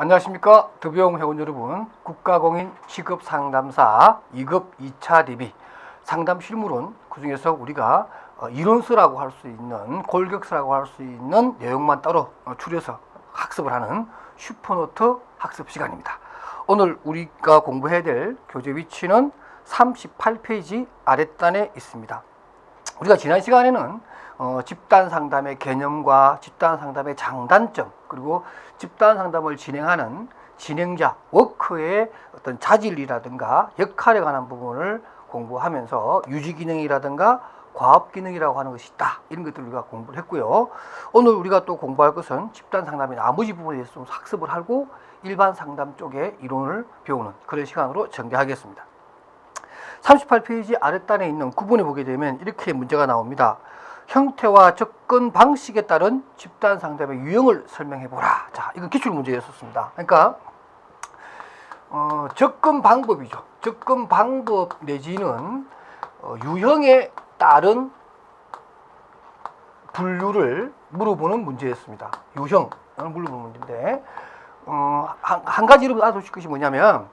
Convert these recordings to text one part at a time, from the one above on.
안녕하십니까. 더비용 회원 여러분, 국가공인 취급상담사 2급 2차 대비 상담 실무론, 그중에서 우리가 이론서라고 할 수 있는, 골격서라고 할 수 있는 내용만 따로 추려서 학습을 하는 슈퍼노트 학습 시간입니다. 오늘 우리가 공부해야 될 교재 위치는 38페이지 아랫단에 있습니다. 우리가 지난 시간에는 집단 상담의 개념과 집단 상담의 장단점, 그리고 집단 상담을 진행하는 진행자, 워커의 어떤 자질이라든가 역할에 관한 부분을 공부하면서 유지 기능이라든가 과업 기능이라고 하는 것이 있다, 이런 것들을 우리가 공부를 했고요. 오늘 우리가 또 공부할 것은 집단 상담의 나머지 부분에 대해서 좀 학습을 하고 일반 상담 쪽의 이론을 배우는 그런 시간으로 전개하겠습니다. 38페이지 아랫단에 있는 구문에 보게 되면 이렇게 문제가 나옵니다. 형태와 접근 방식에 따른 집단 상담의 유형을 설명해 보라. 자, 이건 기출 문제였었습니다. 그러니까 접근 방법이죠. 접근 방법 내지는 유형에 따른 분류를 물어보는 문제였습니다. 유형을 물어보는 문제인데 한 가지 여러분 알아두실 것이 뭐냐면,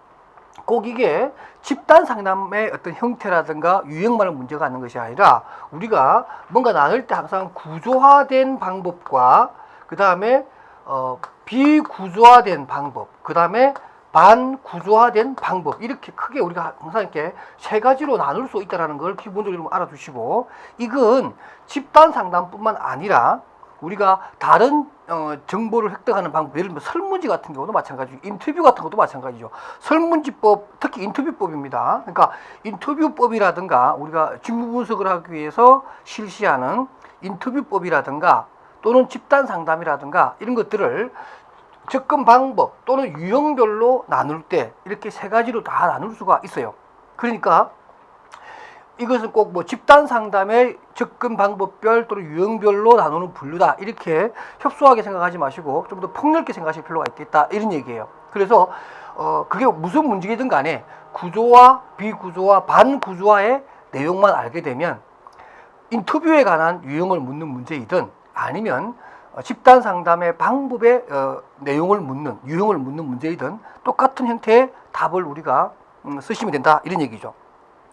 꼭 이게 집단 상담의 어떤 형태라든가 유형만을 문제가 있는 것이 아니라 우리가 뭔가 나눌 때 항상 구조화된 방법과 그 다음에 비구조화된 방법, 그 다음에 반구조화된 방법, 이렇게 크게 우리가 항상 이렇게 세 가지로 나눌 수 있다는 걸 기본적으로 알아두시고, 이건 집단 상담뿐만 아니라 우리가 다른 정보를 획득하는 방법, 예를 들면 설문지 같은 경우도 마찬가지고 인터뷰 같은 것도 마찬가지죠. 설문지법, 특히 인터뷰법입니다. 그러니까 인터뷰법이라든가 우리가 직무 분석을 하기 위해서 실시하는 인터뷰법이라든가 또는 집단 상담이라든가 이런 것들을 접근 방법 또는 유형별로 나눌 때 이렇게 세 가지로 다 나눌 수가 있어요. 그러니까 이것은 꼭 뭐 집단 상담의 접근 방법별 또는 유형별로 나누는 분류다, 이렇게 협소하게 생각하지 마시고 좀 더 폭넓게 생각하실 필요가 있겠다, 이런 얘기예요. 그래서 그게 무슨 문제이든 간에 구조화, 비구조화, 반구조화의 내용만 알게 되면 인터뷰에 관한 유형을 묻는 문제이든 아니면 집단 상담의 방법의 내용을 묻는, 유형을 묻는 문제이든 똑같은 형태의 답을 우리가 쓰시면 된다, 이런 얘기죠.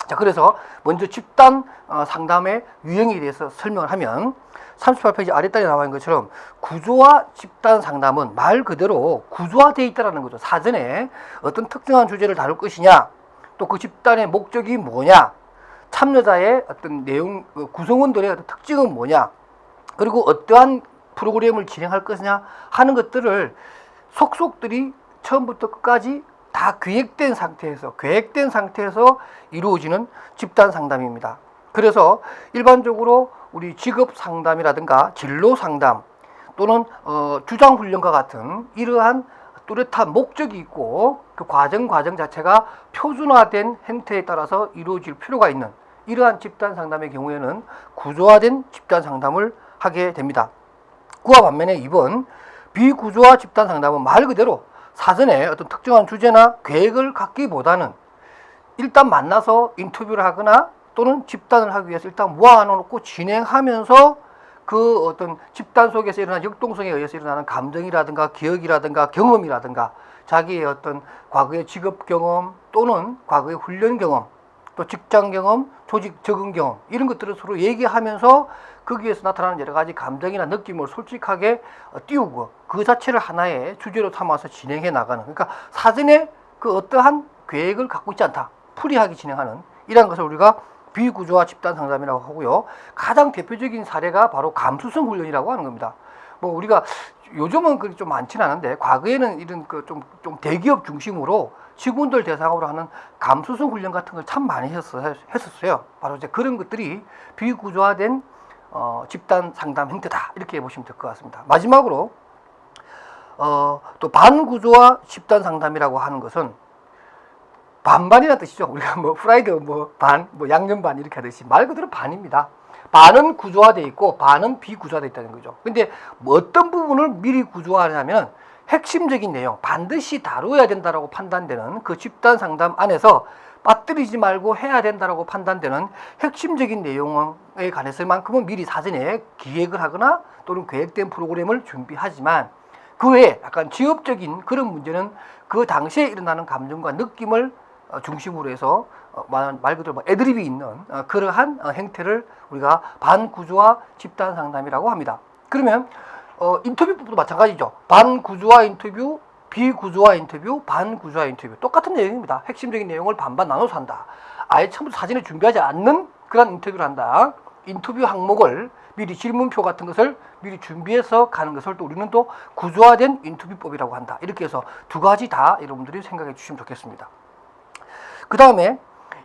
자, 그래서 먼저 집단 상담의 유형에 대해서 설명을 하면 38페이지 아랫단에 나와 있는 것처럼 구조화 집단 상담은 말 그대로 구조화되어 있다는 거죠. 사전에 어떤 특정한 주제를 다룰 것이냐, 또 그 집단의 목적이 뭐냐, 참여자의 어떤 내용, 구성원들의 어떤 특징은 뭐냐, 그리고 어떠한 프로그램을 진행할 것이냐 하는 것들을 속속들이 처음부터 끝까지 다 계획된 상태에서 이루어지는 집단 상담입니다. 그래서 일반적으로 우리 직업 상담이라든가 진로 상담 또는 주장 훈련과 같은 이러한 뚜렷한 목적이 있고 그 과정 자체가 표준화된 형태에 따라서 이루어질 필요가 있는 이러한 집단 상담의 경우에는 구조화된 집단 상담을 하게 됩니다. 그와 반면에 이번 비구조화 집단 상담은 말 그대로 사전에 어떤 특정한 주제나 계획을 갖기보다는 일단 만나서 인터뷰를 하거나 또는 집단을 하기 위해서 일단 모아놓고 진행하면서 그 어떤 집단 속에서 일어나는 역동성에 의해서 일어나는 감정이라든가 기억이라든가 경험이라든가 자기의 어떤 과거의 직업 경험 또는 과거의 훈련 경험, 또 직장 경험, 조직 적응 경험, 이런 것들을 서로 얘기하면서 거기에서 나타나는 여러 가지 감정이나 느낌을 솔직하게 띄우고 그 자체를 하나의 주제로 삼아서 진행해 나가는, 그러니까 사전에 그 어떠한 계획을 갖고 있지 않다, 프리하게 진행하는 이러한 것을 우리가 비구조화 집단 상담이라고 하고요. 가장 대표적인 사례가 바로 감수성 훈련이라고 하는 겁니다. 뭐 우리가 요즘은 그게 좀 많지는 않은데 과거에는 이런 그 좀 대기업 중심으로 직원들 대상으로 하는 감수성 훈련 같은 걸 참 많이 했었어요. 바로 이제 그런 것들이 비구조화된 집단 상담 형태다, 이렇게 보시면 될 것 같습니다. 마지막으로 또 반구조화 집단 상담이라고 하는 것은 반반이라는 뜻이죠. 우리가 뭐 프라이드 반, 양념 반 이렇게 하듯이 말 그대로 반입니다. 반은 구조화되어 있고 반은 비구조화되어 있다는 거죠. 근데 뭐 어떤 부분을 미리 구조화하냐면 핵심적인 내용, 반드시 다루어야 된다라고 판단되는 그 집단 상담 안에서 빠뜨리지 말고 해야 된다라고 판단되는 핵심적인 내용에 관해서만큼은 미리 사전에 기획을 하거나 또는 계획된 프로그램을 준비하지만, 그 외에 약간 지엽적인 그런 문제는 그 당시에 일어나는 감정과 느낌을 중심으로 해서 말 그대로 애드립이 있는 그러한 행태를 우리가 반구조화 집단 상담이라고 합니다. 그러면 인터뷰법도 마찬가지죠. 반구조화 인터뷰, 비구조화 인터뷰, 반구조화 인터뷰 똑같은 내용입니다. 핵심적인 내용을 반반 나눠서 한다. 아예 처음부터 사진을 준비하지 않는 그런 인터뷰를 한다. 인터뷰 항목을 미리 질문표 같은 것을 미리 준비해서 가는 것을 또 우리는 또 구조화된 인터뷰법이라고 한다. 이렇게 해서 두 가지 다 여러분들이 생각해 주시면 좋겠습니다. 그 다음에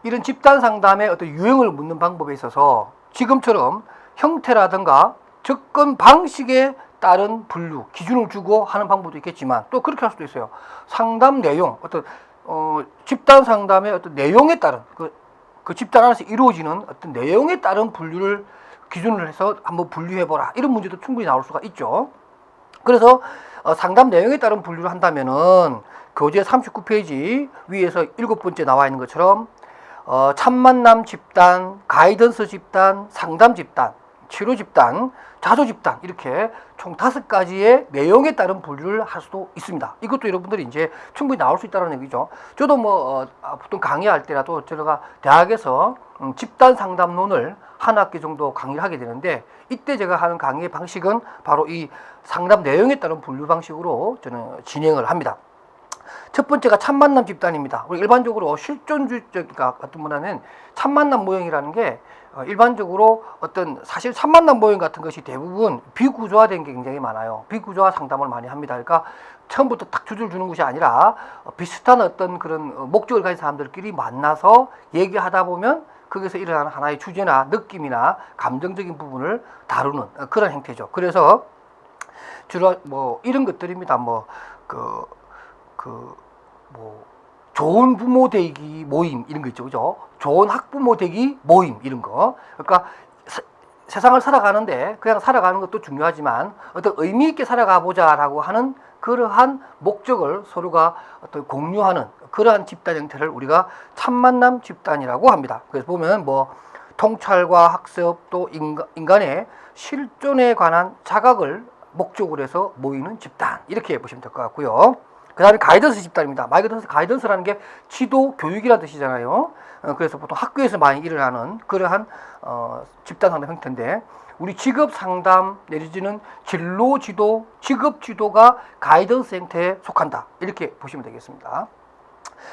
이런 집단 상담의 어떤 유형을 묻는 방법에 있어서 지금처럼 형태라든가 접근 방식에 따른 분류, 기준을 주고 하는 방법도 있겠지만 또 그렇게 할 수도 있어요. 상담 내용, 어떤 집단 상담의 어떤 내용에 따른 그 집단 안에서 이루어지는 어떤 내용에 따른 분류를 기준을 해서 한번 분류해보라. 이런 문제도 충분히 나올 수가 있죠. 그래서 상담 내용에 따른 분류를 한다면은 교재 39페이지 위에서 7번째 나와 있는 것처럼 참만남 집단, 가이던스 집단, 상담 집단, 치료 집단, 자조 집단 이렇게 총 5가지의 내용에 따른 분류를 할 수도 있습니다. 이것도 여러분들이 이제 충분히 나올 수 있다는 얘기죠. 저도 보통 강의할 때라도 제가 대학에서 집단 상담론을 한 학기 정도 강의를 하게 되는데 이때 제가 하는 강의의 방식은 바로 이 상담 내용에 따른 분류 방식으로 저는 진행을 합니다. 첫 번째가 참만남 집단입니다. 우리 일반적으로 실존주의적 같은 문화는 참만남 모형이라는 게 일반적으로 사실 참만남 모형 같은 것이 대부분 비구조화된 게 굉장히 많아요. 비구조화 상담을 많이 합니다. 그러니까 처음부터 딱 주줄 주는 것이 아니라 비슷한 어떤 그런 목적을 가진 사람들끼리 만나서 얘기하다 보면 거기서 일어나는 하나의 주제나 느낌이나 감정적인 부분을 다루는 그런 형태죠. 그래서 주로 이런 것들입니다. 좋은 부모 되기 모임 이런 거 있죠, 그죠? 좋은 학부모 되기 모임 이런 거. 그러니까 세상을 살아가는데 그냥 살아가는 것도 중요하지만 어떤 의미 있게 살아가 보자라고 하는 그러한 목적을 서로가 어떤 공유하는 그러한 집단 형태를 우리가 참만남 집단이라고 합니다. 그래서 보면 통찰과 학습 또 인간의 실존에 관한 자각을 목적으로 해서 모이는 집단 이렇게 보시면 될 것 같고요. 그 다음에 가이던스 집단입니다. 말 그대로 가이던스라는 게 지도, 교육이라는 뜻이잖아요. 그래서 보통 학교에서 많이 일어나는 그러한 집단 상담 형태인데 우리 직업 상담 내지는 진로 지도, 직업 지도가 가이던스 형태에 속한다. 이렇게 보시면 되겠습니다.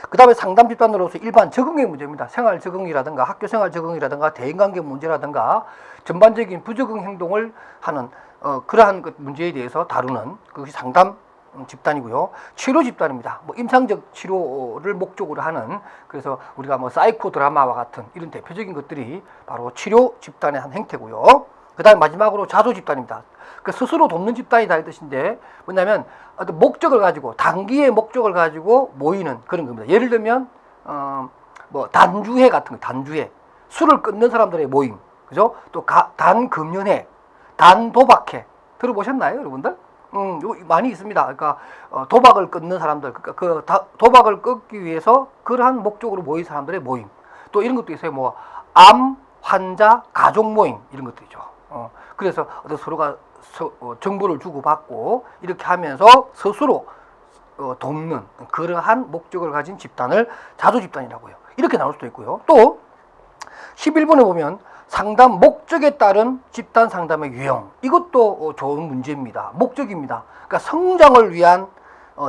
그 다음에 상담 집단으로서 일반 적응의 문제입니다. 생활 적응이라든가 학교 생활 적응이라든가 대인관계 문제라든가 전반적인 부적응 행동을 하는 그러한 문제에 대해서 다루는 그것이 상담 집단이고요. 치료 집단입니다. 임상적 치료를 목적으로 하는 그래서 우리가 사이코 드라마와 같은 이런 대표적인 것들이 바로 치료 집단의 한 행태고요. 그 다음에 마지막으로 자조 집단입니다. 스스로 돕는 집단이다 이 뜻인데 뭐냐면 어떤 목적을 가지고 단기의 목적을 가지고 모이는 그런 겁니다. 예를 들면 단주회 같은 거, 단주회 술을 끊는 사람들의 모임, 그죠? 또 단금연회, 단도박회 들어보셨나요, 여러분들? 많이 있습니다. 그러니까 도박을 끊는 사람들, 그러니까 도박을 끊기 위해서 그러한 목적으로 모인 사람들의 모임. 또 이런 것도 있어요. 암 환자 가족 모임 이런 것들이죠. 그래서 서로가 정보를 주고받고 이렇게 하면서 스스로 돕는 그러한 목적을 가진 집단을 자조 집단이라고 해요. 이렇게 나올 수도 있고요. 또 11번에 보면 상담 목적에 따른 집단 상담의 유형. 이것도 좋은 문제입니다. 목적입니다. 그러니까 성장을 위한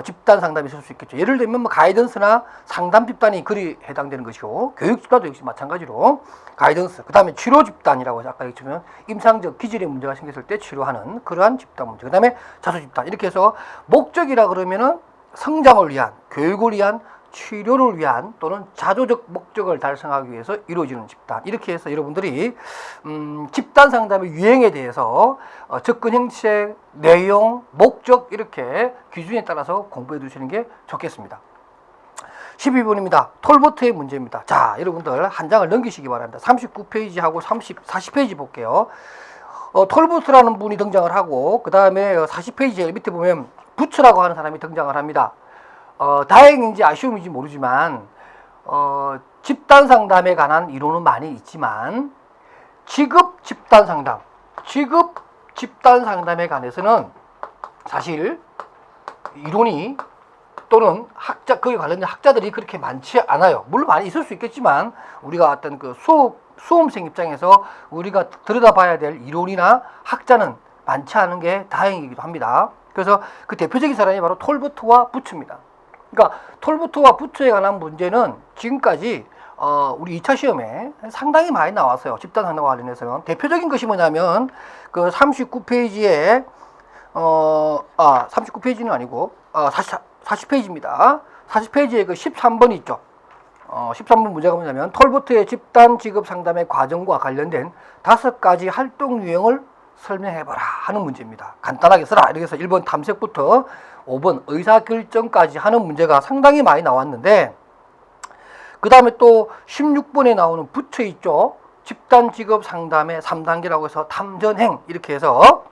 집단 상담이 있을 수 있겠죠. 예를 들면 가이던스나 상담 집단이 그리 해당되는 것이고 교육 집단도 역시 마찬가지로 가이던스. 그 다음에 치료 집단이라고 아까 얘기했지만 임상적 기질의 문제가 생겼을 때 치료하는 그러한 집단 문제. 그 다음에 자수 집단. 이렇게 해서 목적이라 그러면은 성장을 위한, 교육을 위한, 치료를 위한 또는 자조적 목적을 달성하기 위해서 이루어지는 집단. 이렇게 해서 여러분들이 집단 상담의 유형에 대해서 접근 형식, 내용, 목적 이렇게 기준에 따라서 공부해 두시는 게 좋겠습니다. 12번입니다. 톨버트의 문제입니다. 자, 여러분들 한 장을 넘기시기 바랍니다. 39페이지하고 40페이지 볼게요. 톨버트라는 분이 등장을 하고 그 다음에 40페이지 밑에 보면 부츠라고 하는 사람이 등장을 합니다. 다행인지 아쉬움인지 모르지만 집단 상담에 관한 이론은 많이 있지만 직업 집단 상담에 관해서는 사실 이론이 또는 거기에 관련된 학자들이 그렇게 많지 않아요. 물론 많이 있을 수 있겠지만 우리가 어떤 그 수험생 입장에서 우리가 들여다봐야 될 이론이나 학자는 많지 않은 게 다행이기도 합니다. 그래서 그 대표적인 사람이 바로 톨버트와 부츠입니다. 그러니까 톨버트와 부츠에 관한 문제는 지금까지 우리 2차 시험에 상당히 많이 나왔어요. 집단 상담과 관련해서는. 대표적인 것이 뭐냐면 그 39페이지에 39페이지는 아니고 40페이지입니다. 40페이지에 그 13번 있죠. 13번 문제가 뭐냐면 톨버트의 집단 지급 상담의 과정과 관련된 5가지 활동 유형을 설명해봐라 하는 문제입니다. 간단하게 써라. 이렇게 해서 1번 탐색부터 5번 의사결정까지 하는 문제가 상당히 많이 나왔는데, 그 다음에 또 16번에 나오는 부처 있죠. 집단 직업 상담의 3단계라고 해서 탐전행, 이렇게 해서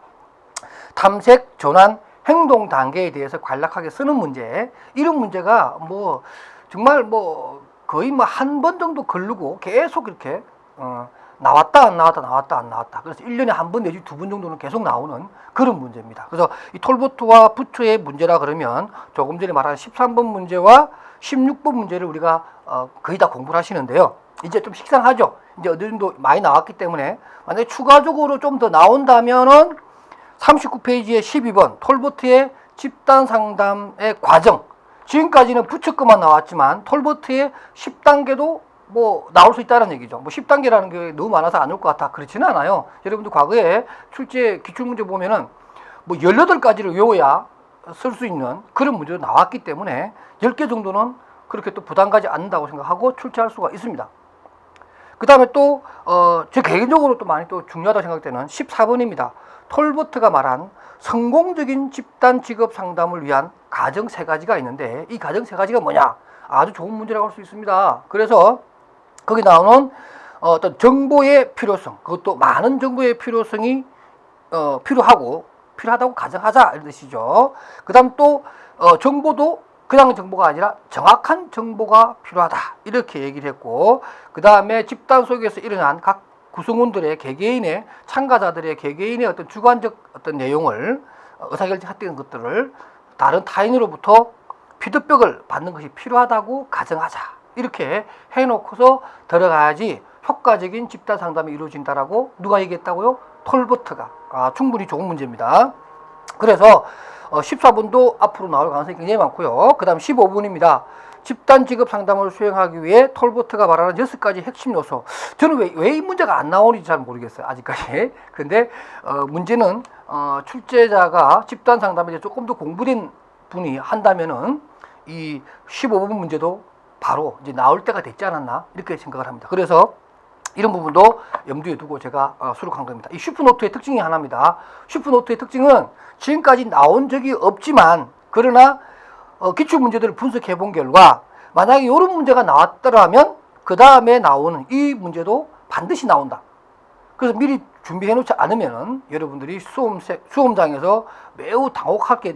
탐색, 전환, 행동 단계에 대해서 간략하게 쓰는 문제. 이런 문제가 뭐 정말 거의 한 번 정도 걸르고 계속 이렇게 나왔다 안 나왔다 나왔다 안 나왔다. 그래서 1년에 한 번 내지 2번 정도는 계속 나오는 그런 문제입니다. 그래서 이 톨버트와 부처의 문제라 그러면 조금 전에 말한 13번 문제와 16번 문제를 우리가 거의 다 공부를 하시는데요. 이제 좀 식상하죠. 이제 어느 정도 많이 나왔기 때문에 만약에 추가적으로 좀 더 나온다면은 39페이지에 12번 톨버트의 집단 상담의 과정. 지금까지는 부처 것만 나왔지만 톨버트의 10단계도 나올 수 있다는 얘기죠. 10단계라는 게 너무 많아서 안 올 것 같아. 그렇지는 않아요. 여러분들 과거에 출제 기출문제 보면은 18가지를 외워야 쓸 수 있는 그런 문제도 나왔기 때문에 10개 정도는 그렇게 또 부담 가지 않는다고 생각하고 출제할 수가 있습니다. 그 다음에 또, 제 개인적으로 또 많이 또 중요하다고 생각되는 14번입니다. 톨버트가 말한 성공적인 집단 직업 상담을 위한 가정 3가지가 있는데, 이 가정 3가지가 뭐냐? 아주 좋은 문제라고 할 수 있습니다. 그래서 거기 나오는 어떤 정보의 필요성, 그것도 많은 정보의 필요성이 필요하다고 가정하자, 이런 뜻이죠. 그 다음 또 정보도 그냥 정보가 아니라 정확한 정보가 필요하다, 이렇게 얘기를 했고, 그 다음에 집단 속에서 일어난 각 구성원들의 개개인의 참가자들의 개개인의 어떤 주관적 어떤 내용을 의사결정했던 것들을 다른 타인으로부터 피드백을 받는 것이 필요하다고 가정하자, 이렇게 해놓고서 들어가야지 효과적인 집단 상담이 이루어진다라고 누가 얘기했다고요? 톨버트가. 충분히 좋은 문제입니다. 그래서 14번도 앞으로 나올 가능성이 굉장히 많고요. 그 다음 15번입니다. 집단 직업 상담을 수행하기 위해 톨버트가 말하는 6가지 핵심 요소. 저는 왜 이 문제가 안 나오는지 잘 모르겠어요, 아직까지. 근데 문제는 출제자가 집단 상담에 대해 조금 더 공부된 분이 한다면은 이 15번 문제도 바로 이제 나올 때가 됐지 않았나, 이렇게 생각을 합니다. 그래서 이런 부분도 염두에 두고 제가 수록한 겁니다. 이 슈퍼노트의 특징이 하나입니다. 슈퍼노트의 특징은 지금까지 나온 적이 없지만, 그러나 기출문제들을 분석해 본 결과 만약에 이런 문제가 나왔더라면 그 다음에 나오는 이 문제도 반드시 나온다. 그래서 미리 준비해 놓지 않으면 여러분들이 수험장에서 매우 당혹스럽게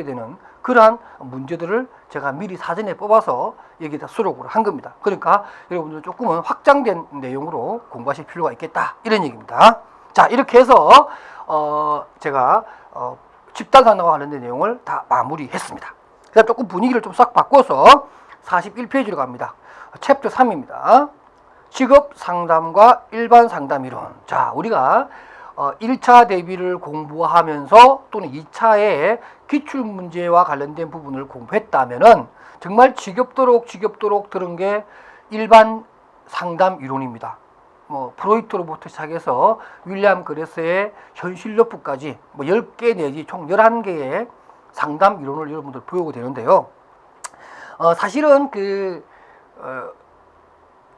되는 그러한 문제들을 제가 미리 사전에 뽑아서 여기다 수록을 한 겁니다. 그러니까 여러분들 조금은 확장된 내용으로 공부하실 필요가 있겠다, 이런 얘기입니다. 자, 이렇게 해서 제가 집단 상담과 관련된 내용을 다 마무리했습니다. 그다음 조금 분위기를 좀 싹 바꿔서 41페이지로 갑니다. 챕터 3입니다. 직업 상담과 일반 상담 이론. 자, 우리가 1차 대비를 공부하면서 또는 2차에 기출문제와 관련된 부분을 공부했다면은 정말 지겹도록 들은 게 일반 상담 이론입니다. 프로이트로부터 시작해서 윌리엄 그레스의 현실요법까지 10개 내지 총 11개의 상담 이론을 여러분들 배우게 되는데요. 사실은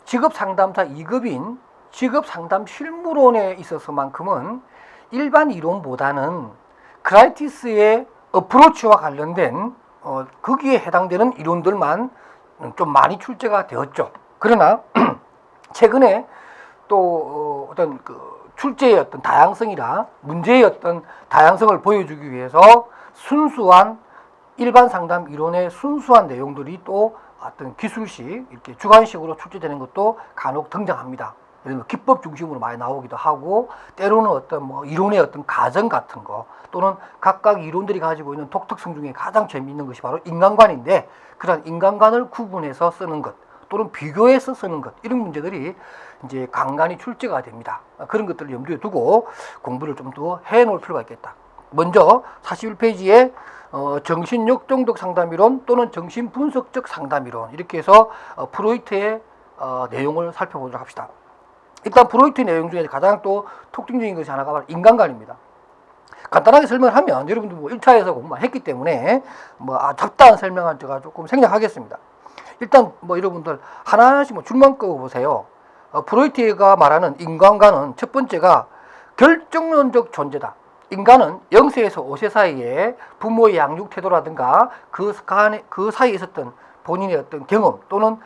직업상담사 2급인 직업상담실무론에 있어서만큼은 일반 이론보다는 크라이티스의 어프로치와 관련된 거기에 해당되는 이론들만 좀 많이 출제가 되었죠. 그러나 최근에 또 어떤 출제의 어떤 다양성이나 문제의 어떤 다양성을 보여주기 위해서 순수한 일반 상담 이론의 순수한 내용들이 또 어떤 기술식, 이렇게 주관식으로 출제되는 것도 간혹 등장합니다. 기법 중심으로 많이 나오기도 하고, 때로는 어떤 뭐 이론의 어떤 가정 같은 거, 또는 각각 이론들이 가지고 있는 독특성 중에 가장 재미있는 것이 바로 인간관인데, 그런 인간관을 구분해서 쓰는 것, 또는 비교해서 쓰는 것, 이런 문제들이 이제 간간히 출제가 됩니다. 그런 것들을 염두에 두고 공부를 좀 더 해놓을 필요가 있겠다. 먼저 41페이지에 정신역동적 상담이론 또는 정신분석적 상담이론, 이렇게 해서 프로이트의 내용을 살펴보도록 합시다. 일단 프로이트 내용 중에 가장 또 특징적인 것이 하나가 바로 인간관입니다. 간단하게 설명을 하면, 여러분들 뭐 1차에서 공부만 했기 때문에 뭐 잡다한 설명을 제가 조금 생략하겠습니다. 일단 뭐 여러분들 하나씩 뭐 줄만 끄고 보세요. 프로이트가 말하는 인간관은 첫 번째가 결정론적 존재다. 인간은 0세에서 5세 사이에 부모의 양육 태도라든가 그 사이에 있었던 본인의 어떤 경험 또는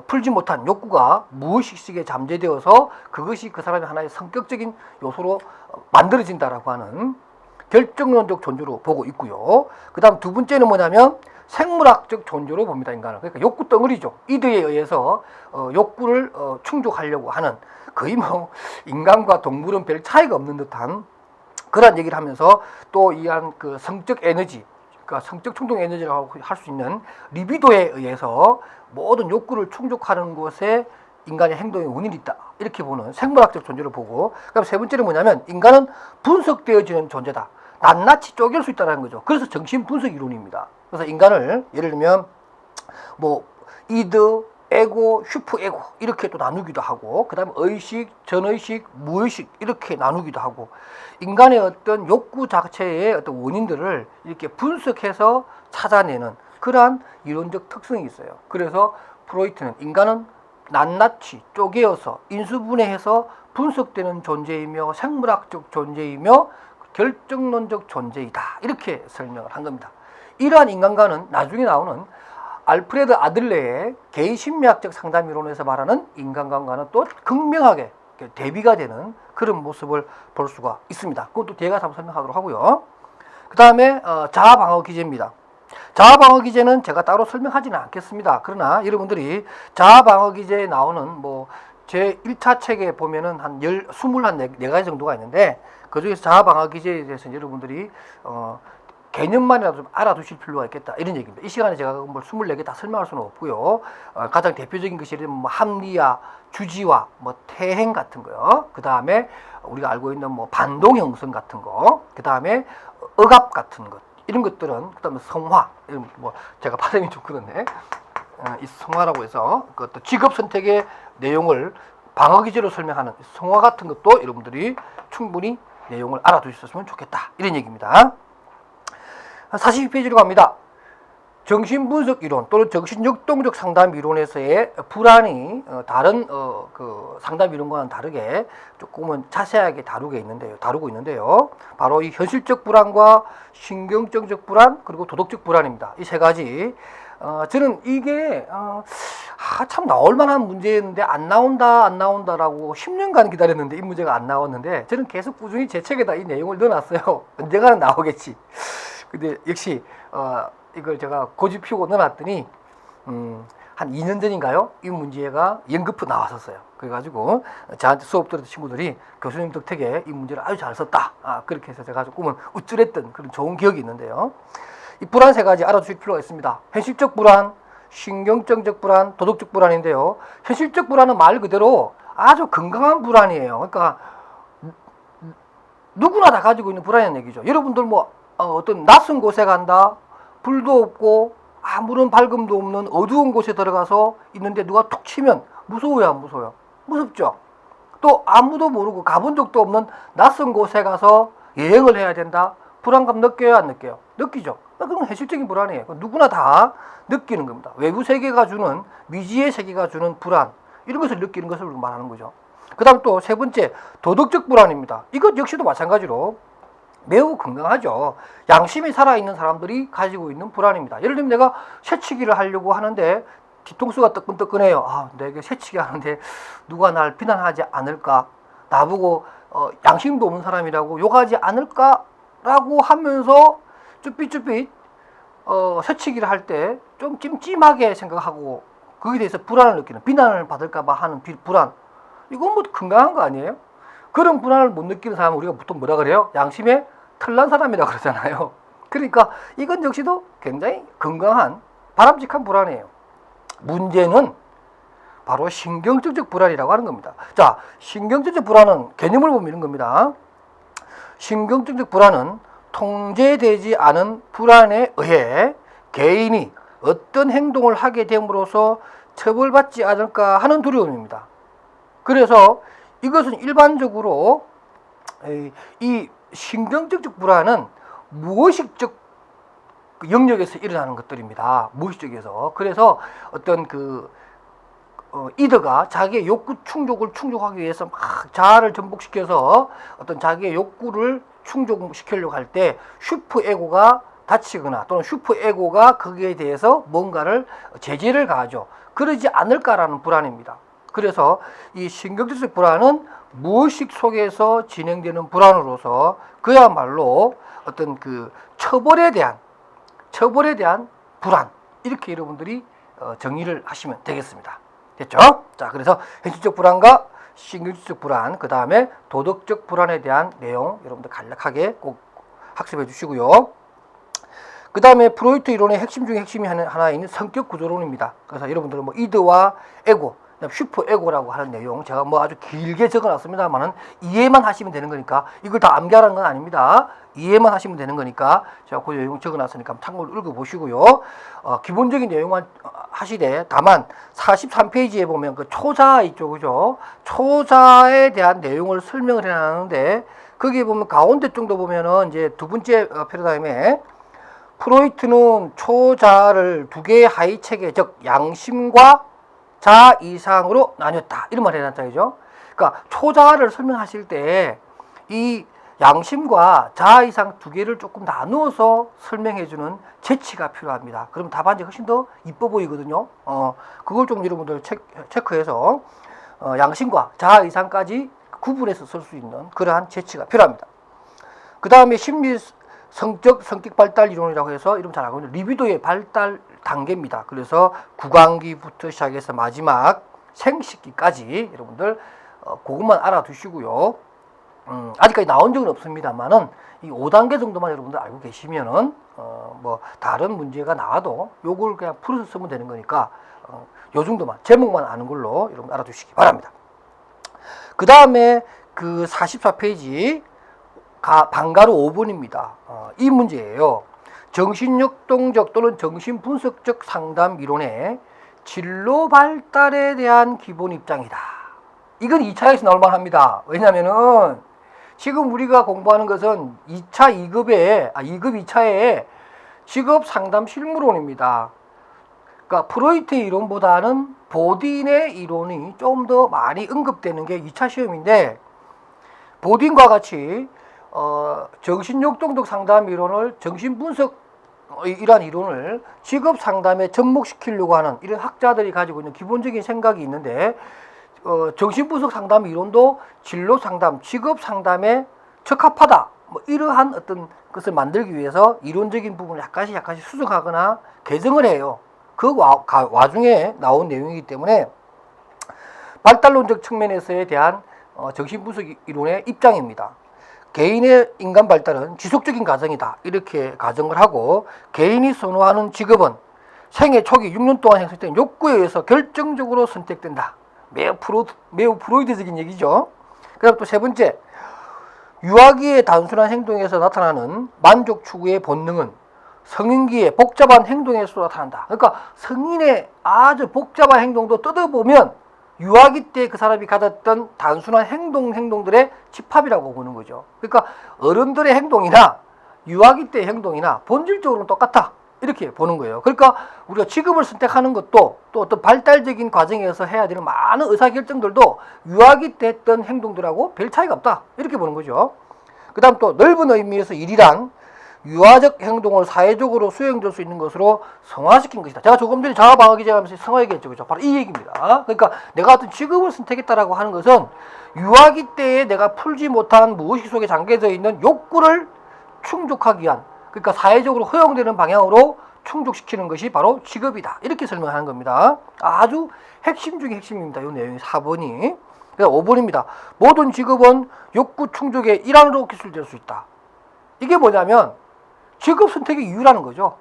풀지 못한 욕구가 무의식식에 잠재되어서 그것이 그 사람의 하나의 성격적인 요소로 만들어진다라고 하는 결정론적 존재로 보고 있고요. 그 다음 두 번째는 뭐냐면 생물학적 존재로 봅니다. 인간을. 그러니까 욕구 덩어리죠. 이드에 의해서 욕구를 충족하려고 하는, 거의 뭐 인간과 동물은 별 차이가 없는 듯한 그런 얘기를 하면서, 또 이한 그 성적 에너지, 그러니까 성적 충동 에너지라고 할 수 있는 리비도에 의해서 모든 욕구를 충족하는 것에 인간의 행동의 원인이 있다, 이렇게 보는 생물학적 존재를 보고, 그다음 세 번째는 뭐냐면 인간은 분석되어지는 존재다. 낱낱이 쪼갤 수 있다는 거죠. 그래서 정신분석 이론입니다. 그래서 인간을 예를 들면 뭐 이드, 에고, 슈퍼에고 이렇게 또 나누기도 하고, 그 다음에 의식, 전의식, 무의식 이렇게 나누기도 하고, 인간의 어떤 욕구 자체의 어떤 원인들을 이렇게 분석해서 찾아내는 그러한 이론적 특성이 있어요. 그래서 프로이트는 인간은 낱낱이 쪼개어서 인수분해해서 분석되는 존재이며 생물학적 존재이며 결정론적 존재이다, 이렇게 설명을 한 겁니다. 이러한 인간관은 나중에 나오는 알프레드 아들레의 개심리학적 상담이론에서 말하는 인간관과는 또 극명하게 대비가 되는 그런 모습을 볼 수가 있습니다. 그것도 뒤에 가서 한번 설명하도록 하고요. 그 다음에 자아방어 기제입니다. 자아방어 기제는 제가 따로 설명하지는 않겠습니다. 그러나 여러분들이 자아방어 기제에 나오는 뭐 제 1차 책에 보면은 한 24가지 정도가 있는데, 그 중에서 자아방어 기제에 대해서 여러분들이 개념만이라도 좀 알아두실 필요가 있겠다, 이런 얘기입니다. 이 시간에 제가 뭐 24개 다 설명할 수는 없고요. 가장 대표적인 것이 뭐 합리화, 주지화, 뭐 태행 같은 거요. 그 다음에 우리가 알고 있는 뭐 반동 형성 같은 거, 그 다음에 억압 같은 것, 이런 것들은, 그 다음에 성화, 이런 뭐 제가 발음이 좀 그렇네. 이 성화라고 해서 그것도 직업 선택의 내용을 방어 기제로 설명하는 성화 같은 것도 여러분들이 충분히 내용을 알아두셨으면 좋겠다, 이런 얘기입니다. 42페이지로 갑니다. 정신분석 이론 또는 정신역동적 상담 이론에서의 불안이 다른 그 상담 이론과는 다르게 조금은 자세하게 다루고 있는데요. 바로 이 현실적 불안과 신경정적 불안, 그리고 도덕적 불안입니다. 이 세 가지. 저는 이게 참 나올 만한 문제였는데 안 나온다라고 10년간 기다렸는데 이 문제가 안 나왔는데, 저는 계속 꾸준히 제 책에다 이 내용을 넣어놨어요. 언젠가는 나오겠지. 근데 역시 이걸 제가 고집 피우고 넣어놨더니 한 2년 전인가요? 이 문제가 연급부 나왔었어요. 그래가지고 저한테 수업 들었던 친구들이 교수님 덕택에 이 문제를 아주 잘 썼다, 그렇게 해서 제가 조금은 우쭐했던 그런 좋은 기억이 있는데요. 이 불안 세 가지 알아두실 필요가 있습니다. 현실적 불안, 신경정적 불안, 도덕적 불안인데요. 현실적 불안은 말 그대로 아주 건강한 불안이에요. 그러니까 누구나 다 가지고 있는 불안이라는 얘기죠. 여러분들 뭐 어떤 낯선 곳에 간다, 불도 없고 아무런 밝음도 없는 어두운 곳에 들어가서 있는데 누가 툭 치면 무서워요, 안 무서워요? 무섭죠. 또 아무도 모르고 가본 적도 없는 낯선 곳에 가서 여행을 해야 된다, 불안감 느껴요, 안 느껴요? 느끼죠. 그건 현실적인 불안이에요. 누구나 다 느끼는 겁니다. 외부 세계가 주는, 미지의 세계가 주는 불안, 이런 것을 느끼는 것을 말하는 거죠. 그 다음 또 세 번째, 도덕적 불안입니다. 이것 역시도 마찬가지로 매우 건강하죠. 양심이 살아있는 사람들이 가지고 있는 불안입니다. 예를 들면 내가 새치기를 하려고 하는데 뒤통수가 뜨끈뜨끈해요. 내가 새치기 하는데 누가 날 비난하지 않을까, 나보고 양심도 없는 사람이라고 욕하지 않을까라고 하면서 쭈삣쭈삣 새치기를 할 때 좀 찜찜하게 생각하고, 거기에 대해서 불안을 느끼는, 비난을 받을까 봐 하는 불안, 이건 뭐 건강한 거 아니에요? 그런 불안을 못 느끼는 사람은 우리가 보통 뭐라 그래요? 양심에 털난 사람이라 그러잖아요. 그러니까 이건 역시도 굉장히 건강한 바람직한 불안이에요. 문제는 바로 신경증적 불안이라고 하는 겁니다. 자, 신경증적 불안은 개념을 보면 이런 겁니다. 신경증적 불안은 통제되지 않은 불안에 의해 개인이 어떤 행동을 하게 됨으로써 처벌받지 않을까 하는 두려움입니다. 그래서 이것은 일반적으로 이 신경증적 불안은 무의식적 영역에서 일어나는 것들입니다. 무의식적에서. 그래서 어떤 이더가 자기의 욕구 충족을 충족하기 위해서 막 자아를 전복시켜서 어떤 자기의 욕구를 충족시키려고 할 때 슈퍼에고가 다치거나 또는 슈퍼에고가 거기에 대해서 뭔가를 제재를 가하죠. 그러지 않을까라는 불안입니다. 그래서 이 신경질적 불안은 무의식 속에서 진행되는 불안으로서 그야말로 어떤 처벌에 대한 불안, 이렇게 여러분들이 정의를 하시면 되겠습니다. 됐죠? 자, 그래서 현실적 불안과 신경질적 불안, 그 다음에 도덕적 불안에 대한 내용 여러분들 간략하게 꼭 학습해 주시고요. 그 다음에 프로이트 이론의 핵심 중에 핵심이 하나인 성격 구조론입니다. 그래서 여러분들은 뭐 이드와 에고, 슈퍼 에고라고 하는 내용 제가 뭐 아주 길게 적어놨습니다만은 이해만 하시면 되는 거니까 이걸 다 암기하라는 건 아닙니다. 이해만 하시면 되는 거니까 제가 그 내용 적어놨으니까 참고로 읽어보시고요. 기본적인 내용만 하시되 다만 43페이지에 보면 그 초자 있죠, 그죠? 초자에 대한 내용을 설명을 해놨는데 거기에 보면 가운데 정도 보면은 이제 두 번째 패러다임에 프로이트는 초자를 두 개의 하위 체계, 즉 양심과 자 이상으로 나뉘었다. 이런 말을 해놨다, 그죠? 그러니까 초자를 설명하실 때 이 양심과 자 이상 두 개를 조금 나누어서 설명해주는 재치가 필요합니다. 그럼 답안지 훨씬 더 이뻐 보이거든요. 그걸 좀 여러분들 체크해서 양심과 자 이상까지 구분해서 쓸 수 있는 그러한 재치가 필요합니다. 그 다음에 심리 성적 성격 발달 이론이라고 해서 이름 잘 알고 있는 리비도의 발달 단계입니다. 그래서 구강기부터 시작해서 마지막 생식기까지 여러분들 그것만 알아두시고요. 아직까지 나온 적은 없습니다만은 이 5단계 정도만 여러분들 알고 계시면은 뭐 다른 문제가 나와도 요걸 그냥 풀어서 쓰면 되는 거니까 요 정도만 제목만 아는 걸로 여러분 알아두시기 바랍니다. 그 다음에 44페이지 방가루 5번입니다. 이 문제예요. 정신역동적 또는 정신분석적 상담 이론의 진로 발달에 대한 기본 입장이다. 이건 2차에서 나올 만합니다. 왜냐면은 지금 우리가 공부하는 것은 2차 2급에 2급 2차에 직업 상담 실무론입니다. 그러니까 프로이트의 이론보다는 보딘의 이론이 좀 더 많이 언급되는 게 2차 시험인데 보딘과 같이 정신역동적 상담 이론을 정신분석 이러한 이론을 직업 상담에 접목시키려고 하는 이런 학자들이 가지고 있는 기본적인 생각이 있는데 정신분석 상담 이론도 진로 상담, 직업 상담에 적합하다. 뭐 이러한 어떤 것을 만들기 위해서 이론적인 부분을 약간씩 수정하거나 개정을 해요. 그 와중에 나온 내용이기 때문에 발달론적 측면에서에 대한 정신분석 이론의 입장입니다. 개인의 인간 발달은 지속적인 과정이다. 이렇게 가정을 하고 개인이 선호하는 직업은 생애 초기 6년 동안 형성된 욕구에 의해서 결정적으로 선택된다. 매우 프로이드적인 얘기죠. 그다음 또 세 번째, 유아기의 단순한 행동에서 나타나는 만족 추구의 본능은 성인기의 복잡한 행동에서 나타난다. 그러니까 성인의 아주 복잡한 행동도 뜯어보면 유아기 때 그 사람이 가졌던 단순한 행동들의 집합이라고 보는 거죠. 그러니까 어른들의 행동이나 유아기 때의 행동이나 본질적으로는 똑같다. 이렇게 보는 거예요. 그러니까 우리가 직업을 선택하는 것도 또 어떤 발달적인 과정에서 해야 되는 많은 의사결정들도 유아기 때 했던 행동들하고 별 차이가 없다. 이렇게 보는 거죠. 그 다음 또 넓은 의미에서 일이란 유아적 행동을 사회적으로 수행될 수 있는 것으로 성화시킨 것이다. 제가 조금 전에 자아방어 기자하면서 성화 얘기했죠. 그죠? 바로 이 얘기입니다. 그러니까 내가 어떤 직업을 선택했다라고 하는 것은 유아기 때에 내가 풀지 못한 무의식 속에 잠겨져 있는 욕구를 충족하기 위한, 그러니까 사회적으로 허용되는 방향으로 충족시키는 것이 바로 직업이다. 이렇게 설명하는 겁니다. 아주 핵심 중에 핵심입니다. 이 내용이 4번이. 그래서 5번입니다. 모든 직업은 욕구 충족의 일환으로 기술될 수 있다. 이게 뭐냐면 직업 선택의 이유라는 거죠.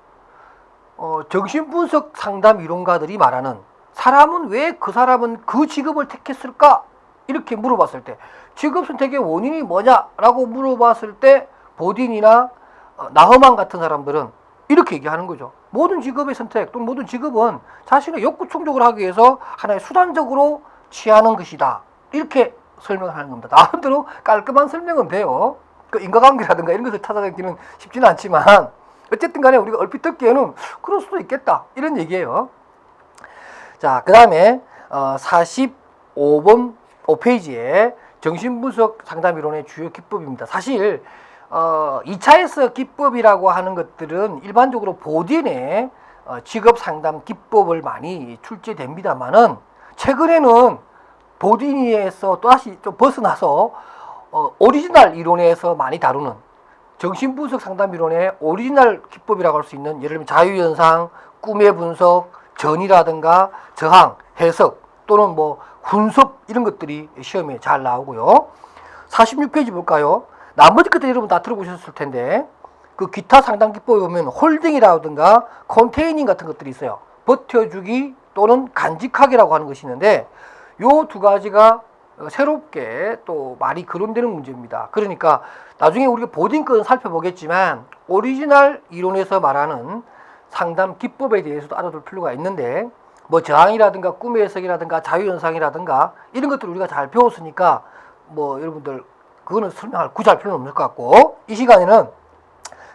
정신분석 상담 이론가들이 말하는 사람은 왜 그 사람은 그 직업을 택했을까? 이렇게 물어봤을 때 직업 선택의 원인이 뭐냐라고 물어봤을 때 보딘이나 나허만 같은 사람들은 이렇게 얘기하는 거죠. 모든 직업의 선택 또는 모든 직업은 자신의 욕구 충족을 하기 위해서 하나의 수단적으로 취하는 것이다. 이렇게 설명하는 겁니다. 나름대로 깔끔한 설명은 돼요. 그 인과관계라든가 이런 것을 찾아내기는 쉽지는 않지만 어쨌든 간에 우리가 얼핏 듣기에는 그럴 수도 있겠다. 이런 얘기예요. 자, 그 다음에 45번 5페이지에 정신분석 상담 이론의 주요 기법입니다. 사실 2차에서 기법이라고 하는 것들은 일반적으로 보딘의 직업 상담 기법을 많이 출제됩니다만은 최근에는 보딘에서 또다시 좀 벗어나서 오리지널 이론에서 많이 다루는 정신분석 상담 이론의 오리지널 기법이라고 할 수 있는 예를 들면 자유현상, 꿈의 분석, 전이라든가 저항, 해석 또는 뭐 분석 이런 것들이 시험에 잘 나오고요. 46페이지 볼까요? 나머지 것들 여러분 다 들어보셨을 텐데 그 기타 상담 기법에 보면 홀딩이라든가 컨테이닝 같은 것들이 있어요. 버텨주기 또는 간직하기라고 하는 것이 있는데 요 두 가지가 새롭게 또 많이 거론되는 문제입니다. 그러니까 나중에 우리가 보딘 건 살펴보겠지만 오리지널 이론에서 말하는 상담 기법에 대해서도 알아둘 필요가 있는데 뭐 저항이라든가 꿈의 해석이라든가 자유현상이라든가 이런 것들 우리가 잘 배웠으니까 뭐 여러분들 그거는 설명할 굳이 할 필요는 없을 것 같고 이 시간에는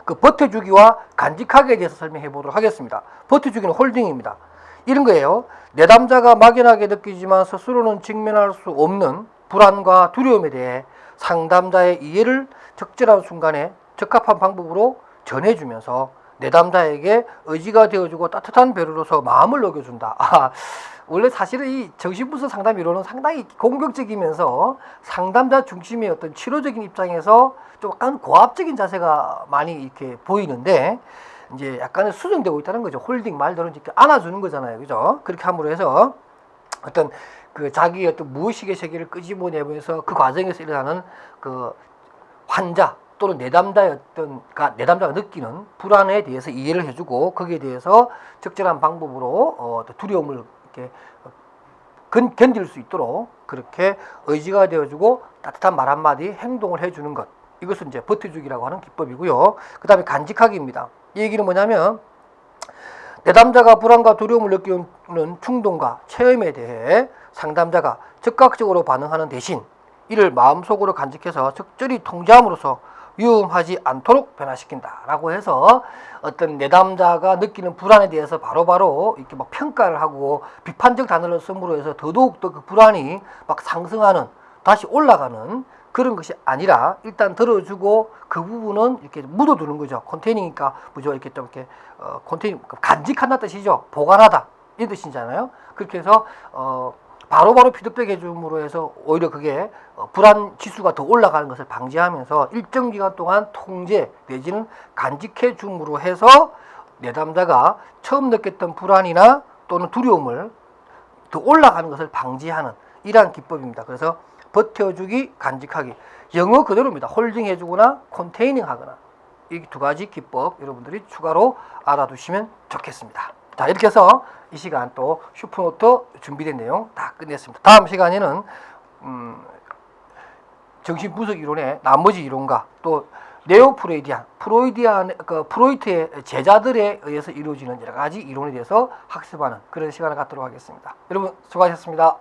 그 버텨주기와 간직하기에 대해서 설명해 보도록 하겠습니다. 버텨주기는 홀딩입니다. 이런 거예요. 내담자가 막연하게 느끼지만 스스로는 직면할 수 없는 불안과 두려움에 대해 상담자의 이해를 적절한 순간에 적합한 방법으로 전해주면서 내담자에게 의지가 되어주고 따뜻한 배려로서 마음을 녹여준다. 원래 사실은 이 정신분석 상담 이론은 상당히 공격적이면서 상담자 중심의 어떤 치료적인 입장에서 좀 약간 고압적인 자세가 많이 이렇게 보이는데 이제 약간은 수정되고 있다는 거죠. 홀딩 말대로 이렇게 안아주는 거잖아요. 그죠? 그렇게 함으로 해서 어떤 그 자기의 어떤 무의식의 세계를 끄집어내면서 그 과정에서 일어나는 그 환자 또는 내담자의 내담자가 느끼는 불안에 대해서 이해를 해주고 거기에 대해서 적절한 방법으로 두려움을 이렇게 견딜 수 있도록 그렇게 의지가 되어주고 따뜻한 말 한마디 행동을 해주는 것. 이것은 이제 버텨주기라고 하는 기법이고요. 그 다음에 간직하기입니다. 이 얘기는 뭐냐면 내담자가 불안과 두려움을 느끼는 충동과 체험에 대해 상담자가 즉각적으로 반응하는 대신 이를 마음속으로 간직해서 적절히 통제함으로써 위험하지 않도록 변화시킨다 라고 해서 어떤 내담자가 느끼는 불안에 대해서 바로바로 이렇게 막 평가를 하고 비판적 단어를 씀으로 해서 더더욱 더 그 불안이 막 상승하는 다시 올라가는 그런 것이 아니라 일단 들어주고 그 부분은 이렇게 묻어두는 거죠. 컨테이닝이니까 뭐죠? 이렇게 좀 이렇게 컨테이닝 간직한다 뜻이죠. 보관하다 이 뜻이잖아요. 그렇게 해서 바로바로 피드백 해줌으로 해서 오히려 그게 불안 지수가 더 올라가는 것을 방지하면서 일정 기간 동안 통제 내지는 간직해 줌으로 해서 내담자가 처음 느꼈던 불안이나 또는 두려움을 더 올라가는 것을 방지하는 이러한 기법입니다. 그래서 버텨주기, 간직하기. 영어 그대로입니다. 홀딩 해주거나 컨테이닝 하거나. 이 두 가지 기법 여러분들이 추가로 알아두시면 좋겠습니다. 자, 이렇게 해서 이 시간 또 슈퍼노트 준비된 내용 다 끝냈습니다. 다음 시간에는 정신분석 이론의 나머지 이론과 또 네오 프로이트의 제자들에 의해서 이루어지는 여러 가지 이론에 대해서 학습하는 그런 시간을 갖도록 하겠습니다. 여러분 수고하셨습니다.